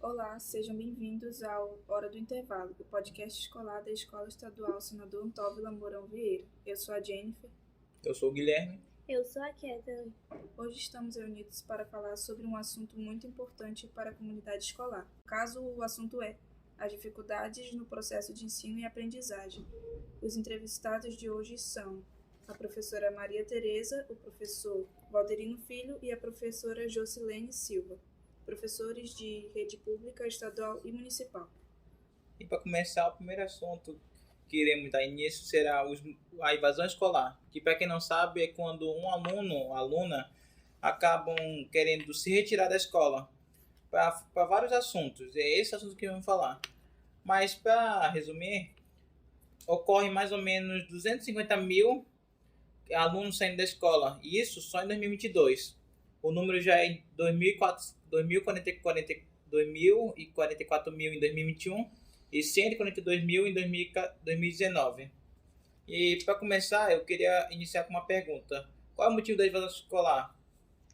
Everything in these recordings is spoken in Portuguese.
Olá, sejam bem-vindos ao Hora do Intervalo, o podcast escolar da Escola Estadual Senador Antóvila Mourão Vieira. Eu sou a Jennifer. Eu sou o Guilherme. Eu sou a Kathleen. Hoje estamos reunidos para falar sobre um assunto muito importante para a comunidade escolar. Caso o assunto é as dificuldades no processo de ensino e aprendizagem. Os entrevistados de hoje são a professora Maria Tereza, o professor Valderino Filho e a professora Jocilene Silva, professores de rede pública, estadual e municipal. E para começar, o primeiro assunto que iremos dar início será a evasão escolar, que para quem não sabe é quando um aluno ou aluna acabam querendo se retirar da escola para vários assuntos. É esse assunto que vamos falar. Mas para resumir, ocorre mais ou menos 250 mil alunos saindo da escola, e isso só em 2022. O número já é 2044 mil em 2021 e 142 mil em 2019. E para começar, eu queria iniciar com uma pergunta. Qual é o motivo da evasão escolar?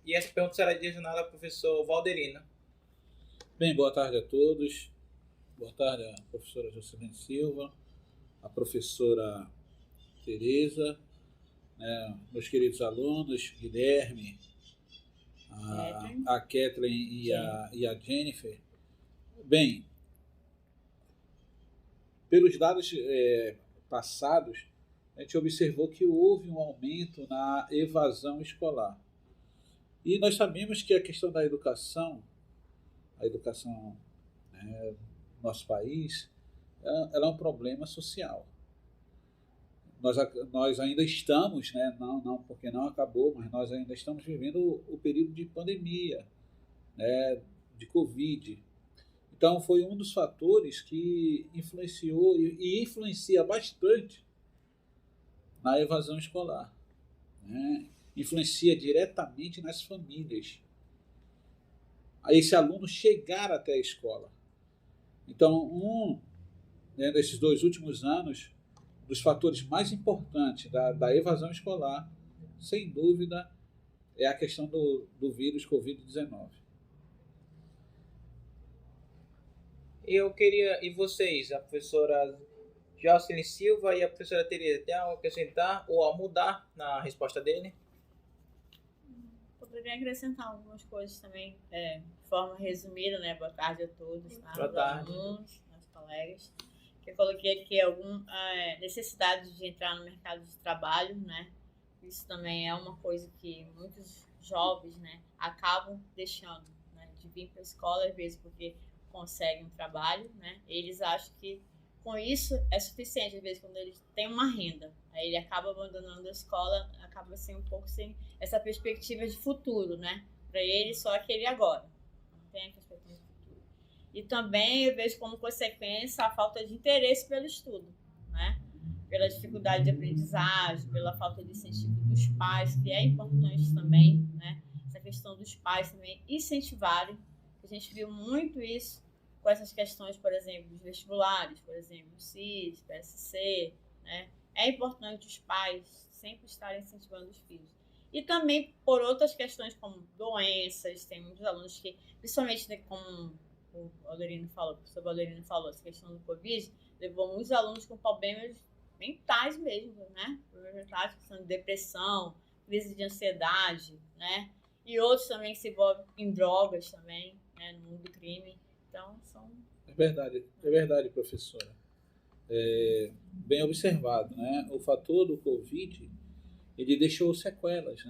E essa pergunta será direcionada ao professor Valderino. Bem, boa tarde a todos. Boa tarde à professora Jocilene Silva, à professora Tereza, meus queridos alunos, Guilherme, a Kathleen e a Jennifer. Bem, pelos dados passados, a gente observou que houve um aumento na evasão escolar. E nós sabemos que a questão da educação, no nosso país, ela é um problema social. Nós ainda estamos, não porque não acabou, mas nós ainda estamos vivendo o período de pandemia, de Covid. Então, foi um dos fatores que influenciou e influencia bastante na evasão escolar. Influencia diretamente nas famílias. A esse aluno chegar até a escola. Então, desses 2 últimos anos, dos fatores mais importantes da evasão escolar, sem dúvida, é a questão do vírus Covid-19. E vocês, a professora Jocilene Silva e a professora Tereza, tem algo a acrescentar ou a mudar na resposta dele? Poderia acrescentar algumas coisas também, de forma resumida, Boa tarde a todos, tá? Boa tarde. Os alunos, meus colegas. Que eu coloquei aqui alguma necessidade de entrar no mercado de trabalho, Isso também é uma coisa que muitos jovens, acabam deixando, de vir para a escola, às vezes porque conseguem um trabalho, Eles acham que com isso é suficiente, às vezes, quando eles têm uma renda. Aí ele acaba abandonando a escola, acaba assim um pouco sem essa perspectiva de futuro, Para ele, só aquele agora. Não tem a perspectiva de futuro. E também eu vejo como consequência a falta de interesse pelo estudo, Pela dificuldade de aprendizagem, pela falta de incentivo dos pais, que é importante também, Essa questão dos pais também incentivarem. A gente viu muito isso com essas questões, por exemplo, dos vestibulares, por exemplo, CIS, PSC, É importante os pais sempre estarem incentivando os filhos. E também por outras questões como doenças, tem muitos alunos que, principalmente como o professor Valderino falou, essa questão do Covid, levou muitos alunos com problemas mentais mesmo, Problemas mentais, questão de depressão, crise de ansiedade, E outros também que se envolvem em drogas também, no mundo do crime. Então, É verdade, professora. Bem observado, O fator do Covid, ele deixou sequelas,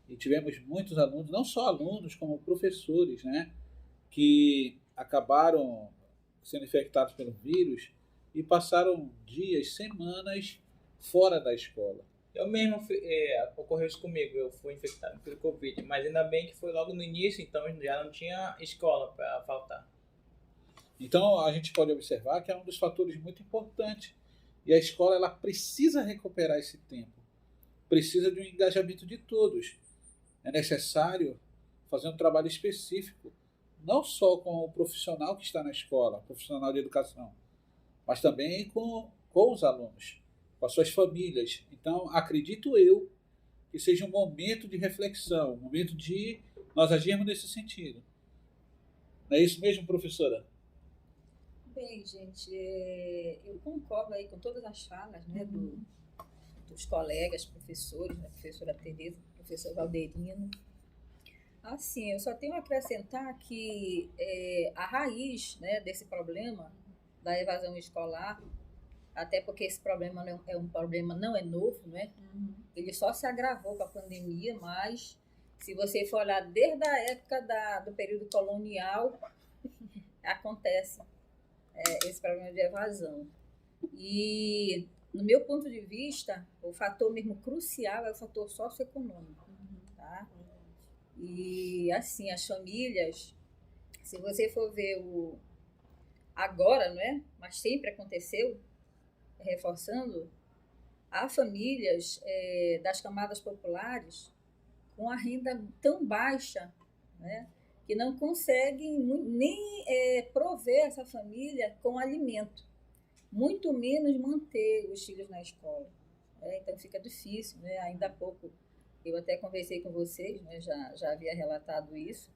E tivemos muitos alunos, não só alunos, como professores, que acabaram sendo infectados pelo vírus e passaram dias, semanas fora da escola. Eu mesmo, ocorreu isso comigo, eu fui infectado pelo Covid, mas ainda bem que foi logo no início, então já não tinha escola para faltar. Então, a gente pode observar que é um dos fatores muito importantes. E a escola ela precisa recuperar esse tempo. Precisa de um engajamento de todos. É necessário fazer um trabalho específico, não só com o profissional que está na escola, profissional de educação, mas também com os alunos, com as suas famílias. Então, acredito eu que seja um momento de reflexão, um momento de nós agirmos nesse sentido. Não é isso mesmo, professora? Bem, gente, eu concordo aí com todas as falas, né, dos colegas, professores, né, professora Tereza, professor Valderino. Assim, eu só tenho a acrescentar que a raiz, né, desse problema da evasão escolar, até porque esse problema não é novo, né? Ele só se agravou com a pandemia, mas se você for olhar desde a época do período colonial, acontece esse problema de evasão. E, no meu ponto de vista, o fator mesmo crucial é o fator socioeconômico, tá? E, assim, as famílias, se você for ver agora, não é? Mas sempre aconteceu, reforçando, há famílias das camadas populares com a renda tão baixa, né, que não conseguem nem prover essa família com alimento, muito menos manter os filhos na escola. Então fica difícil, né? Ainda há pouco eu até conversei com vocês, né, já havia relatado isso,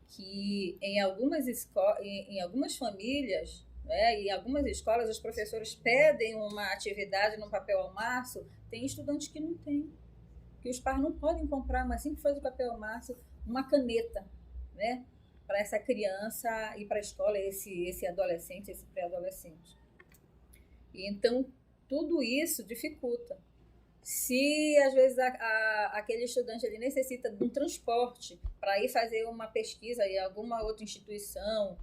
que em algumas famílias, né, em algumas escolas, os professores pedem uma atividade no papel ao maço, tem estudantes que não têm, que os pais não podem comprar, mas assim que faz o papel ao maço, uma caneta, né, para essa criança ir para a escola, esse adolescente, esse pré-adolescente. E então, tudo isso dificulta. Se, às vezes, aquele estudante ele necessita de um transporte para ir fazer uma pesquisa em alguma outra instituição,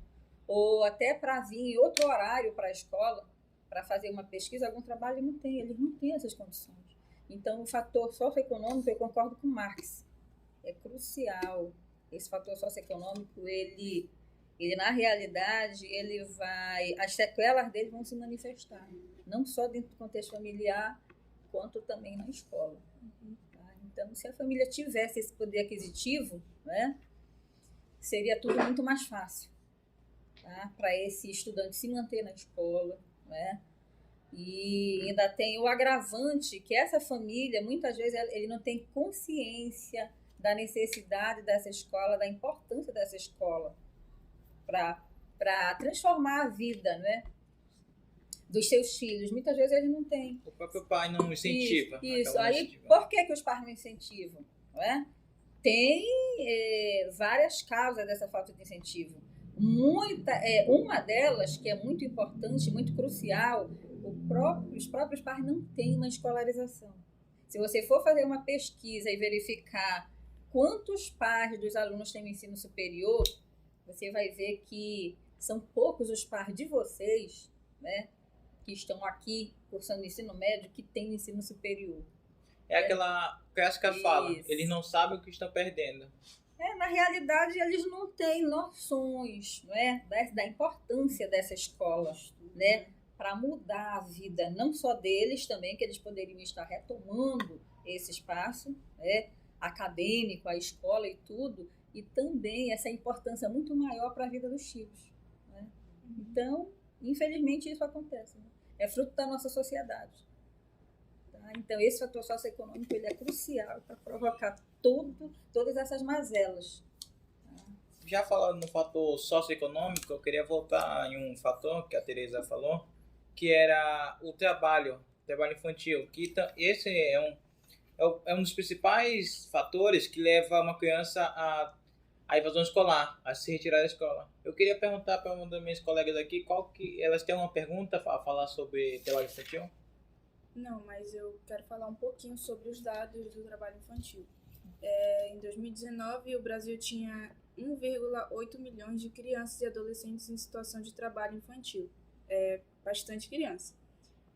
ou até para vir em outro horário para a escola, para fazer uma pesquisa, algum trabalho, eles não têm essas condições. Então, o fator socioeconômico, eu concordo com Marx, é crucial. Esse fator socioeconômico, ele na realidade, as sequelas dele vão se manifestar, não só dentro do contexto familiar, quanto também na escola. Tá? Então, se a família tivesse esse poder aquisitivo, né, seria tudo muito mais fácil, tá? Para esse estudante se manter na escola, né? E ainda tem o agravante que essa família, muitas vezes, ele não tem consciência da necessidade dessa escola, da importância dessa escola para transformar a vida, né, dos seus filhos. Muitas vezes ele não tem. O próprio pai não incentiva. Isso. Aí, por que os pais não incentivam? Não é? Tem várias causas dessa falta de incentivo. Uma delas, que é muito importante, muito crucial, os próprios pais não têm uma escolarização. Se você for fazer uma pesquisa e verificar quantos pais dos alunos têm o ensino superior, você vai ver que são poucos os pais de vocês, né, que estão aqui cursando ensino médio, que têm o ensino superior. É aquela clássica fala, eles não sabem o que estão perdendo. Na realidade, eles não têm noções, não é, da importância dessa escola, né, para mudar a vida, não só deles também, que eles poderiam estar retomando esse espaço, né, acadêmico, a escola e tudo, e também essa importância muito maior para a vida dos filhos. Né? Então, infelizmente, isso acontece. Né? É fruto da nossa sociedade. Tá? Então, esse fator socioeconômico ele é crucial para provocar todas essas mazelas. Tá? Já falando no fator socioeconômico, eu queria voltar em um fator que a Tereza falou, que era o trabalho infantil. Que esse é um dos principais fatores que leva uma criança a evasão escolar, a se retirar da escola. Eu queria perguntar para uma das minhas colegas aqui, elas têm uma pergunta para falar sobre trabalho infantil? Não, mas eu quero falar um pouquinho sobre os dados do trabalho infantil. Em 2019, o Brasil tinha 1,8 milhões de crianças e adolescentes em situação de trabalho infantil. Bastante criança.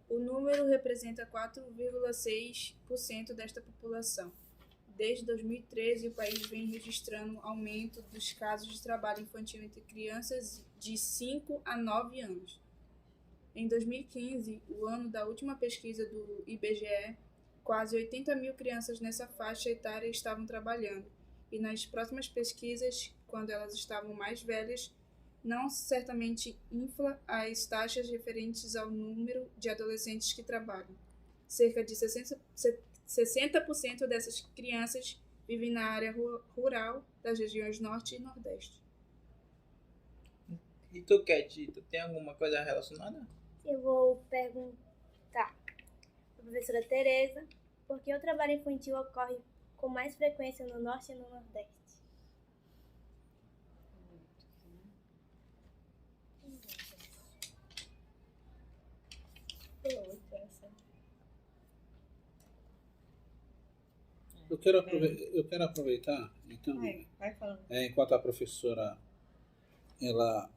O número representa 4,6% desta população. Desde 2013, o país vem registrando aumento dos casos de trabalho infantil entre crianças de 5 a 9 anos. Em 2015, o ano da última pesquisa do IBGE, quase 80 mil crianças nessa faixa etária estavam trabalhando. E nas próximas pesquisas, quando elas estavam mais velhas, não certamente infla as taxas referentes ao número de adolescentes que trabalham. Cerca de 60% dessas crianças vivem na área rural das regiões Norte e Nordeste. E tu, Cat, tu tem alguma coisa relacionada? Eu vou perguntar para a professora Tereza por que o trabalho infantil ocorre com mais frequência no Norte e no Nordeste. Eu quero aproveitar, então, Vai falando. enquanto a professora ela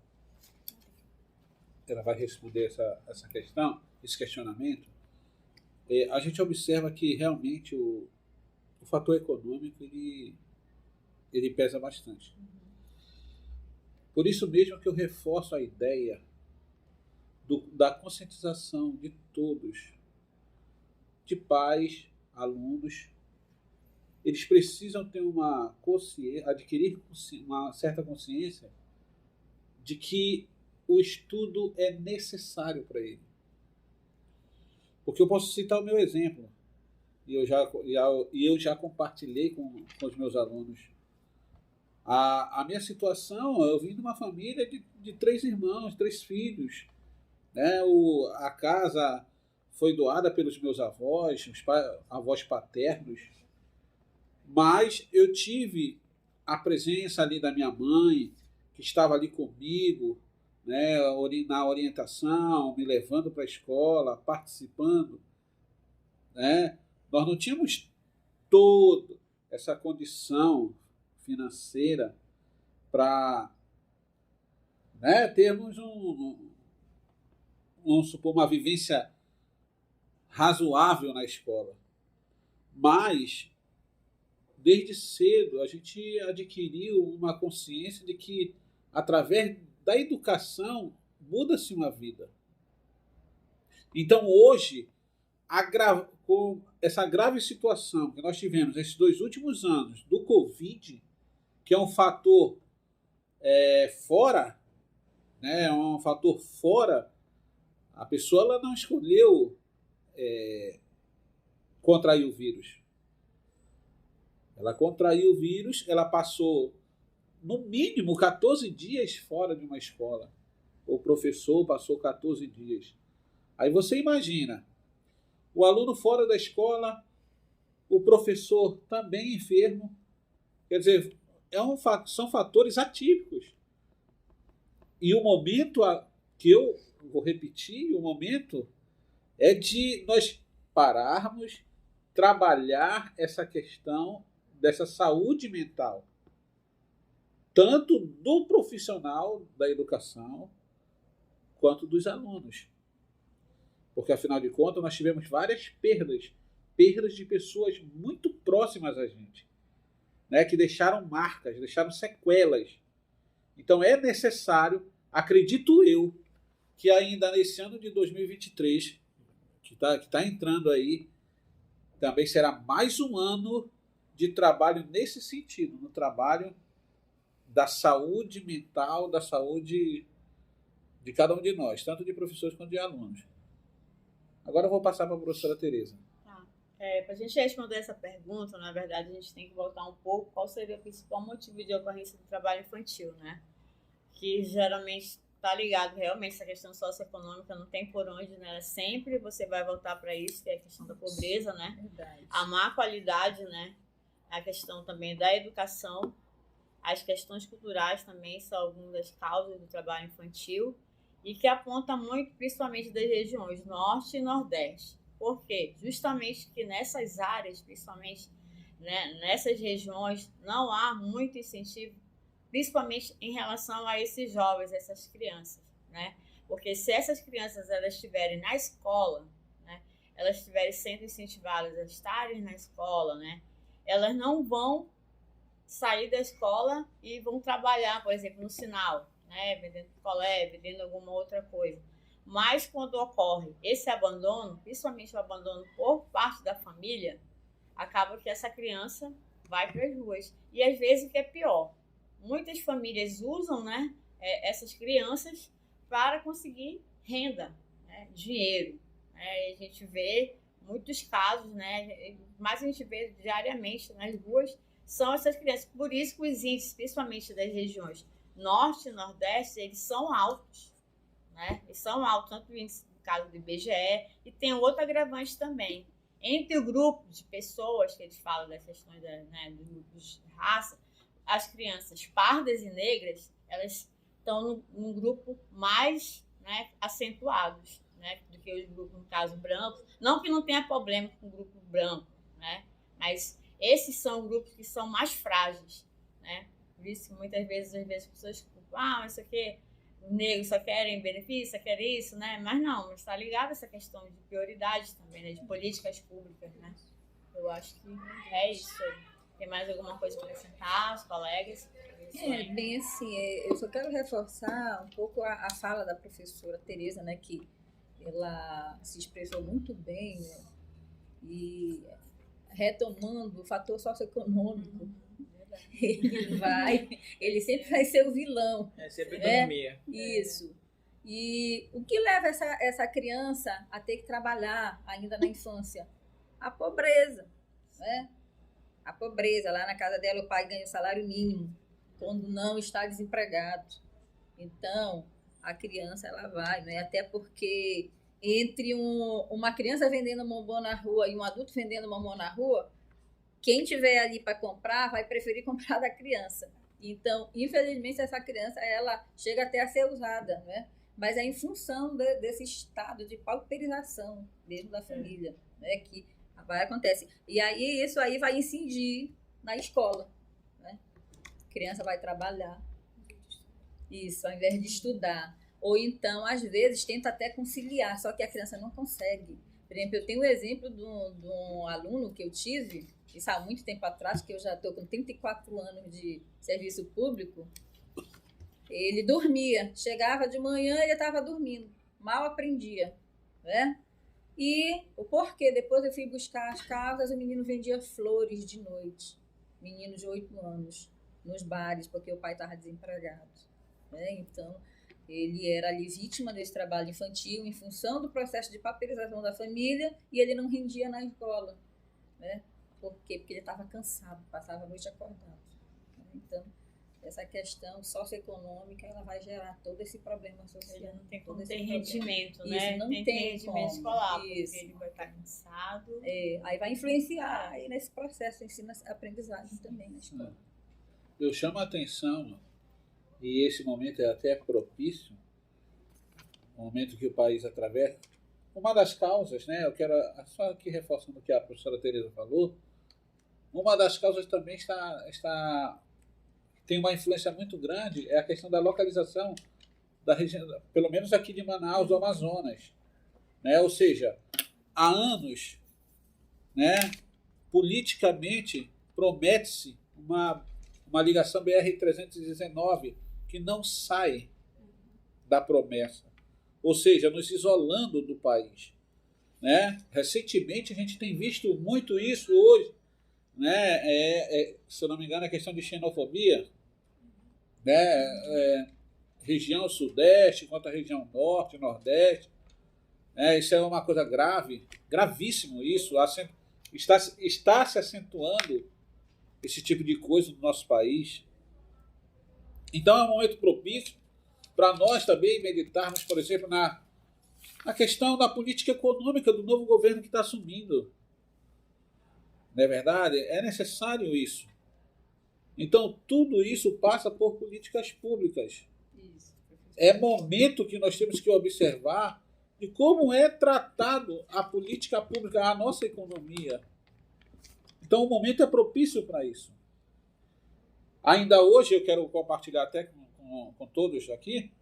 vai responder essa questão, esse questionamento, a gente observa que realmente o fator econômico ele pesa bastante. Por isso mesmo que eu reforço a ideia da conscientização de todos, de pais, alunos. Eles precisam ter uma consciência, adquirir uma certa consciência de que o estudo é necessário para ele. Porque eu posso citar o meu exemplo, e eu já compartilhei com os meus alunos. A minha situação, eu vim de uma família de 3 irmãos, 3 filhos. Né? A casa foi doada pelos meus avós, avós paternos, mas eu tive a presença ali da minha mãe, que estava ali comigo, né, na orientação, me levando para a escola, participando. Né? Nós não tínhamos toda essa condição financeira para, né, termos vamos supor, uma vivência razoável na escola. Mas, desde cedo, a gente adquiriu uma consciência de que, através da educação, muda-se uma vida. Então, hoje, com essa grave situação que nós tivemos nesses 2 últimos anos do Covid, que é um fator fora, né, um fator fora, a pessoa ela não escolheu contrair o vírus. Ela contraiu o vírus, ela passou, no mínimo, 14 dias fora de uma escola. O professor passou 14 dias. Aí você imagina, o aluno fora da escola, o professor também enfermo. Quer dizer, são fatores atípicos. E o momento que eu vou repetir, o momento é de nós pararmos, trabalhar essa questão dessa saúde mental, tanto do profissional da educação, quanto dos alunos. Porque, afinal de contas, nós tivemos várias perdas de pessoas muito próximas a gente, né, que deixaram marcas, deixaram sequelas. Então, é necessário, acredito eu, que ainda nesse ano de 2023, que tá entrando aí, também será mais um ano de trabalho nesse sentido, no trabalho da saúde mental, da saúde de cada um de nós, tanto de professores quanto de alunos. Agora eu vou passar para a professora Tereza. Para a gente responder essa pergunta, na verdade, a gente tem que voltar um pouco qual seria o principal motivo de ocorrência do trabalho infantil, né? Que geralmente está ligado realmente essa questão socioeconômica, não tem por onde, né? Sempre você vai voltar para isso, que é a questão da pobreza, né? Verdade. A má qualidade, né? A questão também da educação, as questões culturais também são algumas das causas do trabalho infantil e que aponta muito, principalmente das regiões Norte e Nordeste. Por quê? Justamente que nessas áreas, principalmente, né, nessas regiões, não há muito incentivo, principalmente em relação a esses jovens, essas crianças, né? Porque se essas crianças elas estiverem na escola, né, elas estiverem sendo incentivadas a estarem na escola, né, elas não vão sair da escola e vão trabalhar, por exemplo, no sinal, né, vendendo picolé, vendendo alguma outra coisa. Mas quando ocorre esse abandono, principalmente o abandono por parte da família, acaba que essa criança vai para as ruas. E às vezes o que é pior, muitas famílias usam, né, essas crianças para conseguir renda, né, dinheiro. Né, e a gente vê muitos casos, né, mas a gente vê diariamente nas ruas, são essas crianças. Por isso que os índices, principalmente das regiões Norte e Nordeste, eles são altos, né? Eles são altos, tanto no caso do IBGE, e tem outro agravante também. Entre o grupo de pessoas que eles falam das questões dos grupos de raça, as crianças pardas e negras, elas estão num grupo mais, né, acentuados, né, do que os grupos, no caso, brancos. Não que não tenha problema com o grupo branco, né, mas esses são grupos que são mais frágeis, né. Por isso que muitas vezes as pessoas culpam, isso aqui, os negros só querem benefício, só querem isso, né, mas não, está ligado a essa questão de prioridades também, né, de políticas públicas, né. Eu acho que é isso aí. Tem mais alguma coisa para acrescentar, os colegas? Bem assim, eu só quero reforçar um pouco a fala da professora Tereza, né, que ela se expressou muito bem, né, e retomando o fator socioeconômico, ele sempre vai ser o vilão. É sempre economia. Isso. E o que leva essa criança a ter que trabalhar ainda na infância? A pobreza, né? A pobreza. Lá na casa dela o pai ganha o salário mínimo quando não está desempregado. Então, a criança ela vai, né? Até porque entre uma criança vendendo bombom na rua e um adulto vendendo bombom na rua, quem tiver ali para comprar vai preferir comprar da criança. Então, infelizmente, essa criança ela chega até a ser usada, né? Mas é em função desse estado de pauperização mesmo da família, né? Que vai acontecer. E aí isso aí vai incidir na escola, né? A criança vai trabalhar, isso, ao invés de estudar. Ou então, às vezes, tenta até conciliar, só que a criança não consegue. Por exemplo, eu tenho o exemplo de um aluno que eu tive, isso há muito tempo atrás, que eu já estou com 34 anos de serviço público. Ele dormia, chegava de manhã ele estava dormindo, mal aprendia, né? E o porquê? Depois eu fui buscar as causas, o menino vendia flores de noite, menino de 8 anos, nos bares, porque o pai estava desempregado, né? Então, ele era ali vítima desse trabalho infantil em função do processo de pauperização da família e ele não rendia na escola, né? Por quê? Porque ele estava cansado, passava a noite acordado. Então, essa questão socioeconômica, ela vai gerar todo esse problema social. Ele não tem como ter rendimento, né? Isso, não tem rendimento escolar, porque ele vai estar cansado. Aí vai influenciar aí nesse processo de ensino-aprendizagem também na escola. Eu chamo a atenção, e esse momento é até propício, o momento que o país atravessa. Uma das causas, né? Eu quero, só aqui reforçando o que a professora Tereza falou, uma das causas também tem uma influência muito grande, é a questão da localização da região, pelo menos aqui de Manaus, do Amazonas, né? Ou seja, há anos, né, politicamente promete-se uma ligação BR-319 que não sai da promessa, ou seja, nos isolando do país, né? Recentemente a gente tem visto muito isso hoje, né? Se eu não me engano, a questão de xenofobia, né? Região sudeste contra a região norte, nordeste, isso é uma coisa grave, gravíssimo isso, está se acentuando esse tipo de coisa no nosso país. Então é um momento propício para nós também meditarmos, por exemplo, na questão da política econômica do novo governo que está assumindo. Não é verdade? É necessário isso. Então, tudo isso passa por políticas públicas. É momento que nós temos que observar de como é tratado a política pública, a nossa economia. Então, o momento é propício para isso. Ainda hoje, eu quero compartilhar até com todos aqui,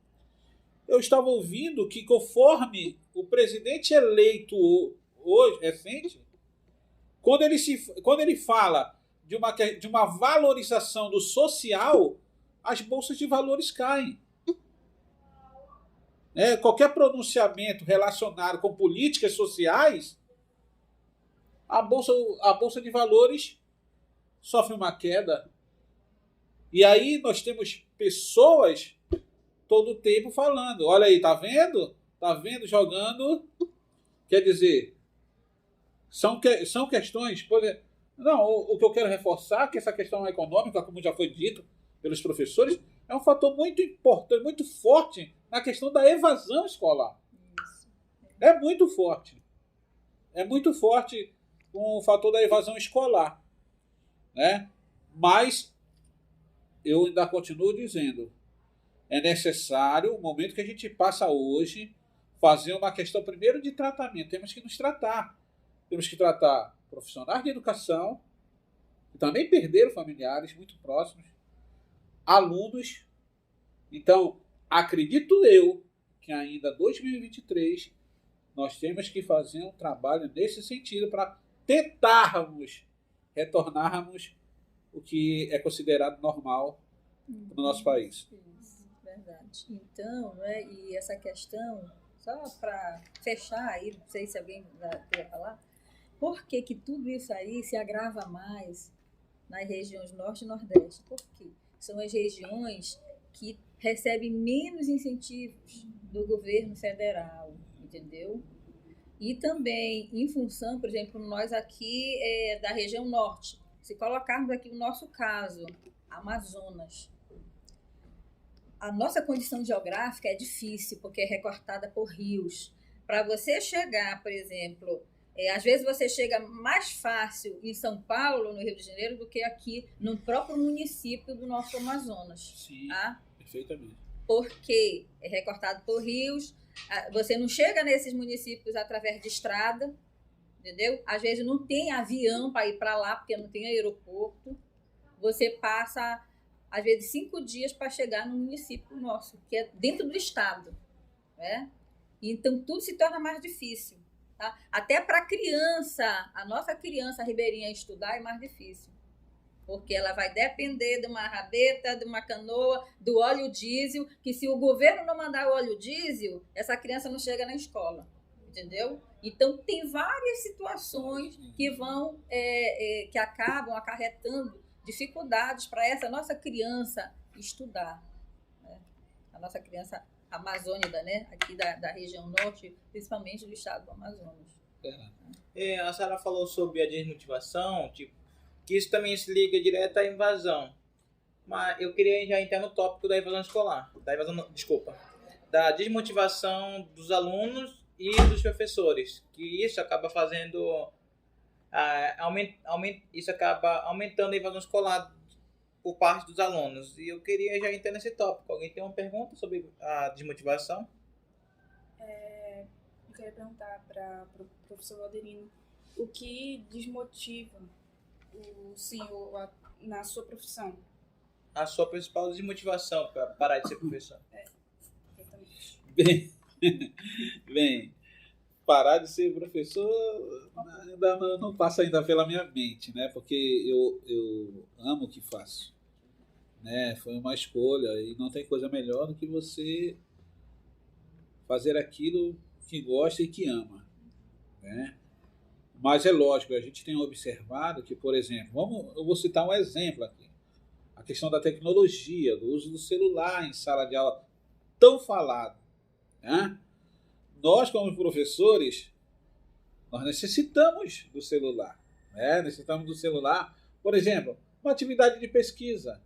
eu estava ouvindo que conforme o presidente eleito hoje, recente, quando ele fala de uma valorização do social, as bolsas de valores caem. Qualquer pronunciamento relacionado com políticas sociais, a bolsa de valores sofre uma queda. E aí nós temos pessoas todo o tempo falando, olha aí, tá vendo? Tá vendo jogando? Quer dizer, são questões... Não, o que eu quero reforçar é que essa questão econômica, como já foi dito, pelos professores, é um fator muito importante, muito forte na questão da evasão escolar. É muito forte. É muito forte o fator da evasão escolar, né? Mas eu ainda continuo dizendo, é necessário, o momento que a gente passa hoje, fazer uma questão primeiro de tratamento. Temos que nos tratar. Temos que tratar profissionais de educação, que também perderam familiares muito próximos, alunos. Então, acredito eu que ainda em 2023 nós temos que fazer um trabalho nesse sentido para tentarmos retornarmos o que é considerado normal no nosso país. Isso, verdade. Então, né, e essa questão, só para fechar aí, não sei se alguém quer falar, por que que tudo isso aí se agrava mais nas regiões Norte e Nordeste? Por quê? São as regiões que recebem menos incentivos do governo federal, entendeu? E também em função, por exemplo, nós aqui da região Norte, se colocarmos aqui o nosso caso, Amazonas, a nossa condição geográfica é difícil, porque é recortada por rios. Para você chegar, por exemplo, às vezes você chega mais fácil em São Paulo, no Rio de Janeiro, do que aqui no próprio município do nosso Amazonas. Sim, tá? Perfeitamente. Porque é recortado por rios, você não chega nesses municípios através de estrada, entendeu? Às vezes não tem avião para ir para lá, porque não tem aeroporto. Você passa, às vezes, 5 dias para chegar no município nosso, que é dentro do estado, né? Então, tudo se torna mais difícil. Tá? Até para a criança, a nossa criança ribeirinha estudar é mais difícil. Porque ela vai depender de uma rabeta, de uma canoa, do óleo diesel, que se o governo não mandar o óleo diesel, essa criança não chega na escola, entendeu? Então, tem várias situações que vão, que acabam acarretando dificuldades para essa nossa criança estudar, né? A nossa criança amazônica, né? Aqui da região norte, principalmente do estado do Amazonas. A senhora falou sobre a desmotivação, tipo, que isso também se liga direto à invasão. Mas eu queria já entrar no tópico da evasão escolar. Da desmotivação dos alunos e dos professores. Que isso acaba fazendo... isso acaba aumentando a evasão escolar por parte dos alunos. E eu queria já entrar nesse tópico. Alguém tem uma pergunta sobre a desmotivação? Eu queria perguntar para o professor Valderino o que desmotiva o senhor na sua profissão? A sua principal desmotivação para parar de ser professor? Exatamente. Bem, parar de ser professor ainda não passa ainda pela minha mente, né? Porque eu amo o que faço, né? Foi uma escolha e não tem coisa melhor do que você fazer aquilo que gosta e que ama, né? Mas é lógico, a gente tem observado que, por exemplo, eu vou citar um exemplo aqui, a questão da tecnologia, do uso do celular em sala de aula, tão falado, né? Nós, como professores, nós necessitamos do celular, né? Necessitamos do celular, por exemplo, uma atividade de pesquisa,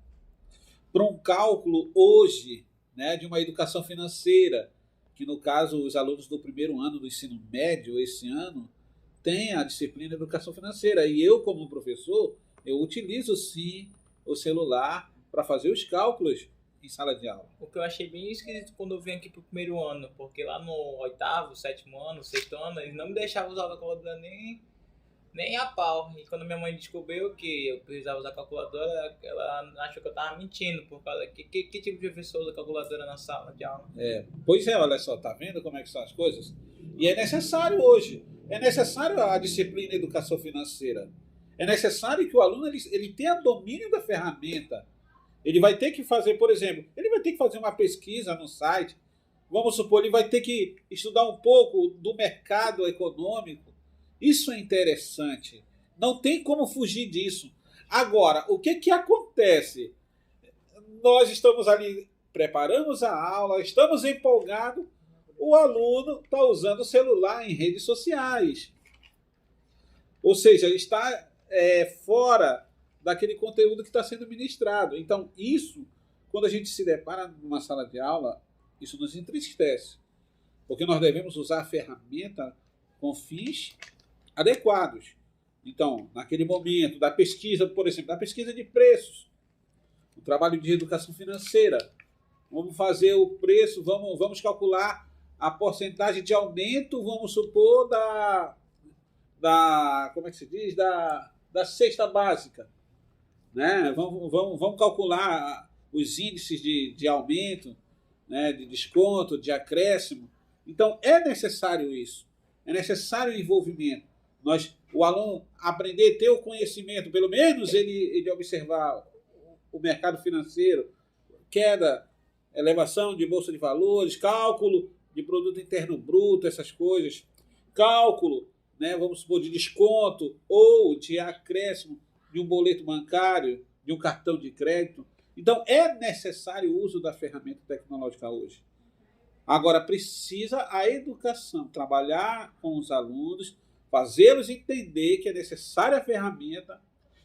para um cálculo hoje, né, de uma educação financeira, que no caso os alunos do primeiro ano do ensino médio esse ano têm a disciplina de educação financeira. E eu, como professor, eu utilizo sim o celular para fazer os cálculos em sala de aula. O que eu achei bem esquisito quando eu vim aqui pro primeiro ano, porque lá no 8º, 7º ano, 6º ano, eles não me deixavam usar a calculadora nem a pau. E quando minha mãe descobriu que eu precisava usar a calculadora, ela achou que eu tava mentindo, por causa que tipo de professor usa calculadora na sala de aula? Pois é, olha só, tá vendo como é que são as coisas? E é necessário hoje, é necessário a disciplina de educação financeira. É necessário que o aluno ele tenha domínio da ferramenta. Ele vai ter que fazer, por exemplo, ele vai ter que fazer uma pesquisa no site. Vamos supor, ele vai ter que estudar um pouco do mercado econômico. Isso é interessante. Não tem como fugir disso. Agora, o que acontece? Nós estamos ali, preparamos a aula, estamos empolgados, o aluno está usando o celular em redes sociais. Ou seja, está fora daquele conteúdo que está sendo ministrado. Então, isso, quando a gente se depara numa sala de aula, isso nos entristece, porque nós devemos usar a ferramenta com fins adequados. Então, naquele momento da pesquisa, por exemplo, da pesquisa de preços, o trabalho de educação financeira, vamos fazer o preço, vamos calcular a porcentagem de aumento, vamos supor, como é que se diz? Da cesta básica. Né? Vamos calcular os índices de aumento, né? De desconto, de acréscimo. Então, é necessário isso. É necessário o envolvimento. O aluno aprender, ter o conhecimento, pelo menos ele observar o mercado financeiro, queda, elevação de bolsa de valores, cálculo de produto interno bruto, essas coisas, cálculo, né, vamos supor, de desconto ou de acréscimo de um boleto bancário, de um cartão de crédito. Então, é necessário o uso da ferramenta tecnológica hoje. Agora, precisa a educação, trabalhar com os alunos, fazê-los entender que é necessária a ferramenta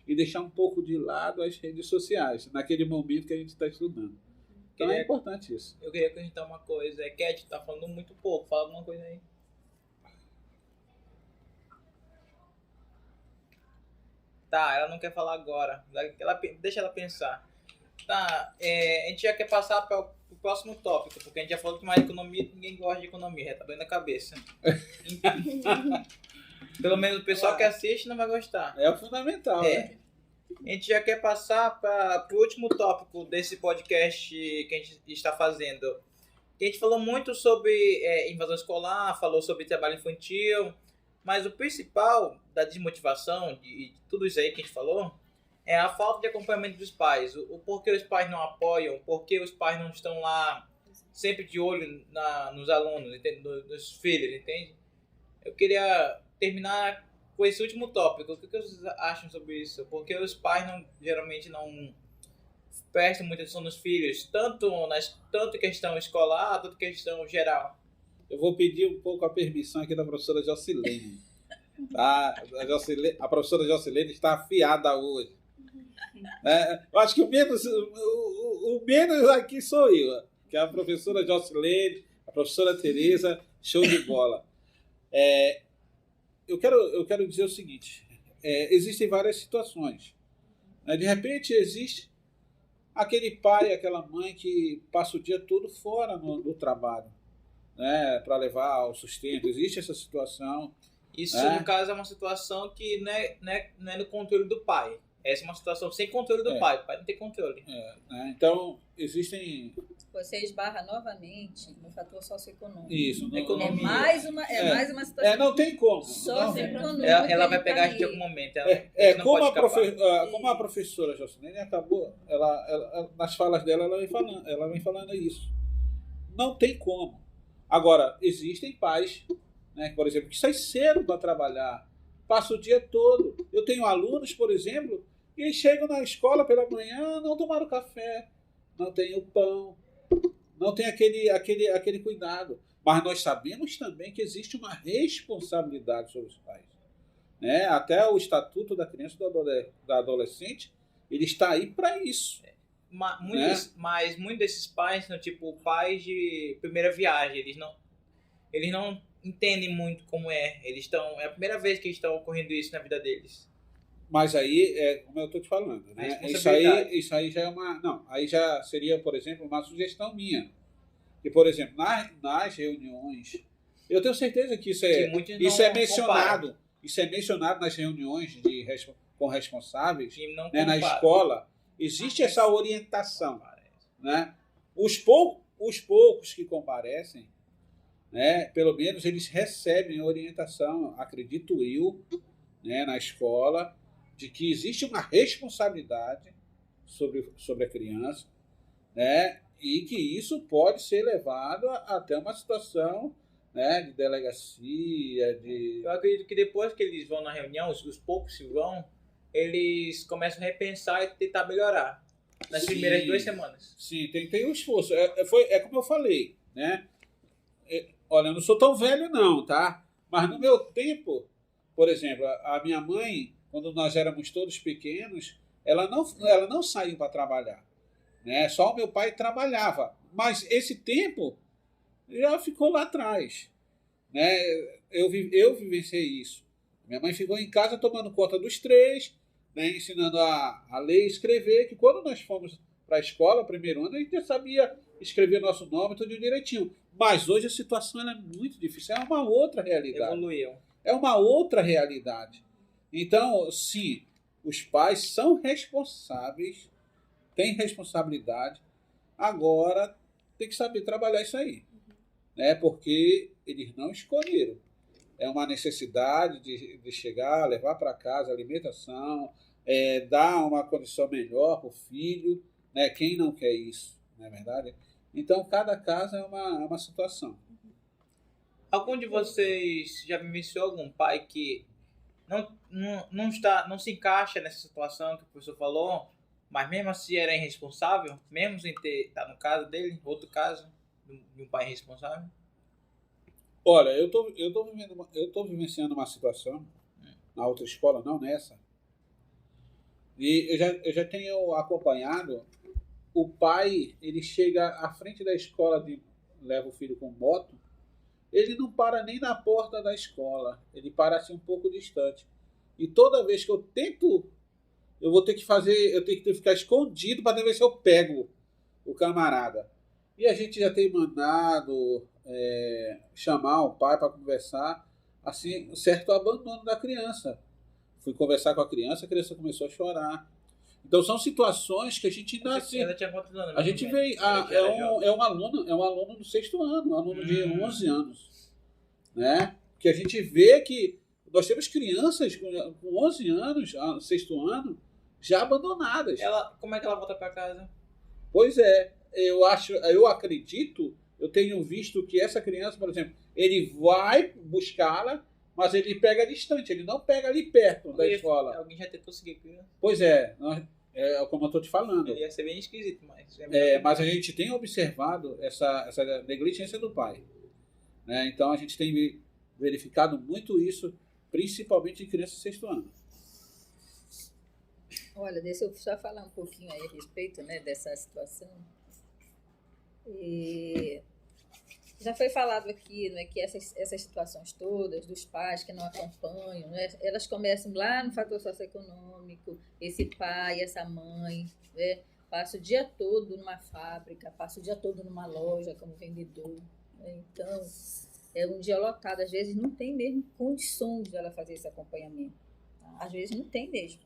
e deixar um pouco de lado as redes sociais, naquele momento que a gente está estudando. Então, é importante isso. Eu queria acrescentar uma coisa. Cat está falando muito pouco. Fala alguma coisa aí. Tá, ela não quer falar agora. Deixa ela pensar. Tá, a gente já quer passar para o próximo tópico, porque a gente já falou que mais economia, ninguém gosta de economia, já tá doendo a cabeça. Pelo menos o pessoal que assiste não vai gostar. É o fundamental, né? A gente já quer passar para o último tópico desse podcast que a gente está fazendo. A gente falou muito sobre invasão escolar, falou sobre trabalho infantil, mas o principal da desmotivação, de tudo isso aí que a gente falou, é a falta de acompanhamento dos pais. O porquê os pais não apoiam, o porquê os pais não estão lá sempre de olho nos alunos, entende? Nos filhos, entende? Eu queria terminar com esse último tópico. O que vocês acham sobre isso? Porque os pais geralmente não prestam muita atenção nos filhos, tanto em questão escolar, tanto em questão geral. Eu vou pedir um pouco a permissão aqui da professora Jocilene. Tá? A professora Jocilene está afiada hoje. Eu acho que o menos aqui sou eu, que é a professora Jocilene, a professora Tereza, show de bola. Eu quero dizer o seguinte, existem várias situações. De repente existe aquele pai, aquela mãe que passa o dia todo fora do trabalho, né, para levar o sustento. Existe essa situação. Isso, no caso, é uma situação que não é no controle do pai. Essa é uma situação sem controle do pai. O pai não tem controle. Então, existem... Você esbarra novamente no fator socioeconômico. Isso. Economia. Mais uma situação. Não tem como. Socioeconômica. Ela vai pegar a gente em algum momento. Como a professora Jocilene acabou, ela, nas falas dela, ela vem falando isso. Não tem como. Agora, existem pais, né, por exemplo, que saem cedo para trabalhar, passam o dia todo. Eu tenho alunos, por exemplo, que chegam na escola pela manhã, não tomaram café, não tem o pão, não tem aquele cuidado. Mas nós sabemos também que existe uma responsabilidade sobre os pais. Né? Até o Estatuto da Criança e do Adolescente, ele está aí para isso. Mas muitos desses pais são tipo pais de primeira viagem. Eles não entendem muito como é. É a primeira vez que estão ocorrendo isso na vida deles. Mas aí, como eu estou te falando, né? Isso aí já é uma... Não, aí já seria, por exemplo, uma sugestão minha. Que, por exemplo, nas reuniões... Eu tenho certeza que isso é mencionado. Comparam. Isso é mencionado nas reuniões com responsáveis, né, na escola. Existe essa orientação. Né? Os poucos que comparecem, né, pelo menos eles recebem orientação, acredito eu, né, na escola, de que existe uma responsabilidade sobre a criança, né, e que isso pode ser levado até uma situação, né, de delegacia. Eu acredito que depois que eles vão na reunião, os poucos que vão, eles começam a repensar e tentar melhorar nas primeiras 2 semanas. Sim, tem um esforço. É como eu falei, né? Olha, eu não sou tão velho não, tá? Mas no meu tempo, por exemplo, a minha mãe, quando nós éramos todos pequenos, ela não saiu para trabalhar, né? Só o meu pai trabalhava, mas esse tempo já ficou lá atrás, né? Eu vivenciei isso. Minha mãe ficou em casa tomando conta dos três, né? Ensinando a ler e escrever, que quando nós fomos para a escola, primeiro ano, a gente já sabia escrever nosso nome tudo direitinho. Mas hoje a situação ela é muito difícil, é uma outra realidade. Evoluiu. É uma outra realidade. Então, sim, os pais são responsáveis, têm responsabilidade, agora tem que saber trabalhar isso aí, né? Porque eles não escolheram. É uma necessidade de chegar, levar para casa alimentação, dar uma condição melhor para o filho, né? Quem não quer isso, não é verdade? Então, cada caso é uma situação. Algum de vocês já vivenciou algum pai que não se encaixa nessa situação que o professor falou, mas mesmo assim era irresponsável, mesmo sem estar no caso dele, outro caso de um pai irresponsável? Olha, eu tô vivenciando uma situação na outra escola, não nessa, e eu já tenho acompanhado o pai, ele chega à frente da escola, leva o filho com moto, ele não para nem na porta da escola, ele para assim um pouco distante. E toda vez que eu tento, eu tenho que ficar escondido para ver se eu pego o camarada. E a gente já tem mandado chamar o pai para conversar, assim, um certo abandono da criança. Fui conversar com a criança começou a chorar. Então são situações que a gente ainda assim, a gente vê, é um aluno do 6º ano, um aluno de 11 anos, né? Que a gente vê que nós temos crianças com 11 anos, 6º ano, já abandonadas. Como é que ela volta para casa? Pois é, eu acredito, eu tenho visto que essa criança, por exemplo, ele vai buscá-la, mas ele pega distante, ele não pega ali perto da escola. Alguém já tentou seguir a criança? Pois como eu estou te falando. Ele ia ser bem esquisito, mas a gente tem observado essa negligência do pai, né? Então a gente tem verificado muito isso, principalmente em crianças de 6º ano. Olha, deixa eu só falar um pouquinho aí a respeito, né, dessa situação. Já foi falado aqui, né, que essas situações todas dos pais que não acompanham, né, elas começam lá no fator socioeconômico, esse pai, essa mãe, né, passa o dia todo numa fábrica, passa o dia todo numa loja como vendedor, né, então é um dia lotado, às vezes não tem mesmo condições de ela fazer esse acompanhamento, tá? Às vezes não tem mesmo.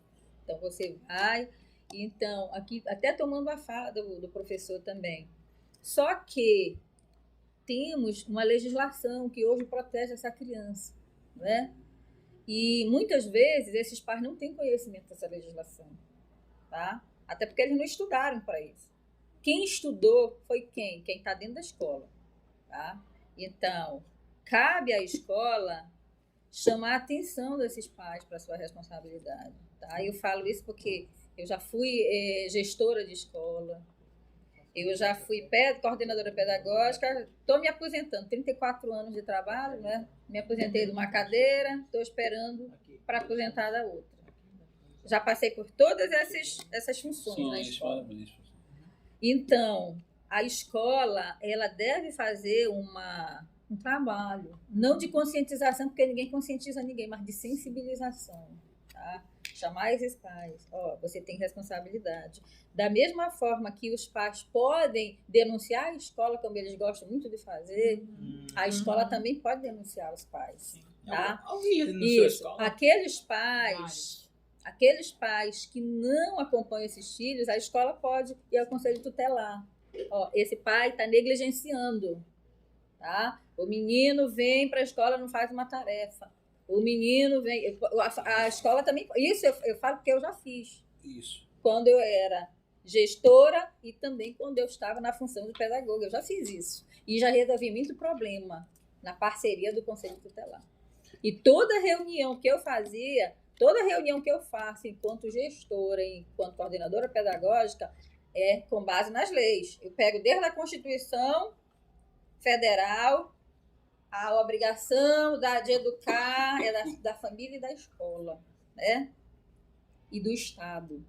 Então você vai, então aqui até tomando a fala do professor também, só que temos uma legislação que hoje protege essa criança, né? E muitas vezes esses pais não têm conhecimento dessa legislação, tá? Até porque eles não estudaram para isso. Quem estudou foi quem? Quem está dentro da escola, tá? Então, cabe à escola chamar a atenção desses pais para a sua responsabilidade, tá? Eu falo isso porque eu já fui gestora de escola, eu já fui coordenadora pedagógica, estou me aposentando, 34 anos de trabalho, né? Me aposentei de uma cadeira, estou esperando para aposentar da outra. Já passei por todas essas funções na escola. Então, a escola, ela deve fazer um trabalho, não de conscientização, porque ninguém conscientiza ninguém, mas de sensibilização, tá? Chamar esses pais, você tem responsabilidade. Da mesma forma que os pais podem denunciar a escola, como eles gostam muito de fazer, a escola também pode denunciar os pais. Tá? Isso. Aqueles pais que não acompanham esses filhos, a escola pode ir ao conselho tutelar. Esse pai está negligenciando. Tá? O menino vem para a escola e não faz uma tarefa. O menino vem... A escola também... Isso eu falo porque eu já fiz. Isso. Quando eu era gestora e também quando eu estava na função de pedagoga. Eu já fiz isso. E já resolvi muito problema na parceria do Conselho Tutelar. E toda reunião que eu faço enquanto gestora, enquanto coordenadora pedagógica, é com base nas leis. Eu pego desde a Constituição Federal, a obrigação de educar é da família e da escola, né? E do Estado.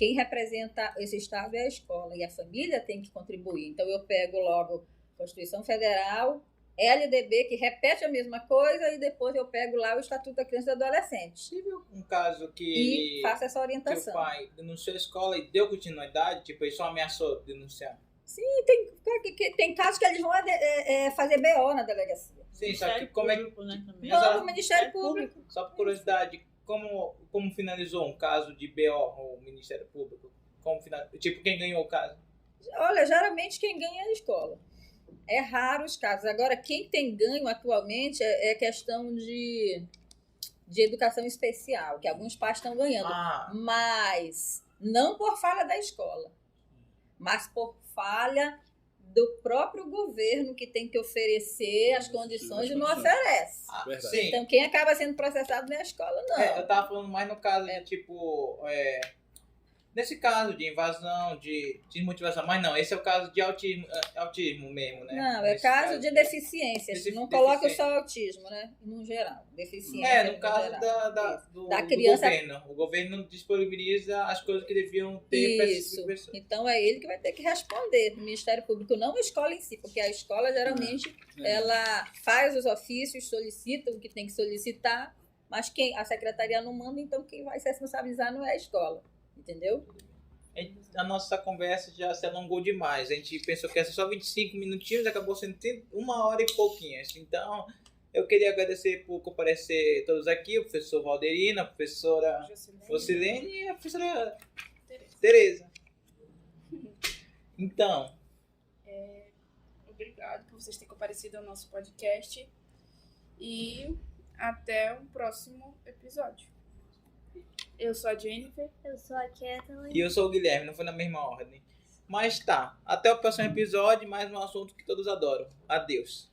quem representa esse Estado é a escola e a família tem que contribuir. Então, eu pego logo Constituição Federal, LDB, que repete a mesma coisa, e depois eu pego lá o Estatuto da Criança e do Adolescente. Tive um caso E faço essa que o orientação. pai denunciou a escola e deu continuidade, tipo, ele só ameaçou denunciar. Sim, tem casos que eles vão fazer BO na delegacia. Sim, só que como é que... Público, né, também. Exato. Não, o Ministério Público. Só por curiosidade, como finalizou um caso de BO, o Ministério Público? Tipo, quem ganhou o caso? Olha, geralmente quem ganha é a escola. É raro os casos. Agora, quem tem ganho atualmente é questão de educação especial, que alguns pais estão ganhando. Mas não por falha da escola, mas por falha do próprio governo, que tem que oferecer as condições e não oferece. Sim. Então, quem acaba sendo processado não é a escola, não. Eu tava falando mais no caso de, tipo... nesse caso de invasão, de desmotivação. Mas não, esse é o caso de autismo mesmo, né? Não, é Nesse caso de deficiências. Não coloca só autismo, né? No geral. Deficiência. No caso do criança. Governo. O governo disponibiliza as coisas que deviam ter para essas pessoas. Então é ele que vai ter que responder. O Ministério Público, não a escola em si, porque a escola geralmente ela faz os ofícios, solicita o que tem que solicitar, mas a secretaria não manda, então quem vai se responsabilizar não é a escola. Entendeu? A nossa conversa já se alongou demais. A gente pensou que ia ser só 25 minutinhos, acabou sendo 1 hora e pouquinhas. Então, eu queria agradecer por comparecer todos aqui, o professor Valderino, a professora Jocilene e a professora Tereza. Então, obrigado por vocês terem comparecido ao nosso podcast e até o próximo episódio. Eu sou a Jennifer. Eu sou a Kathleen. E eu sou o Guilherme, não foi na mesma ordem. Mas tá, até o próximo episódio, mais um assunto que todos adoram. Adeus.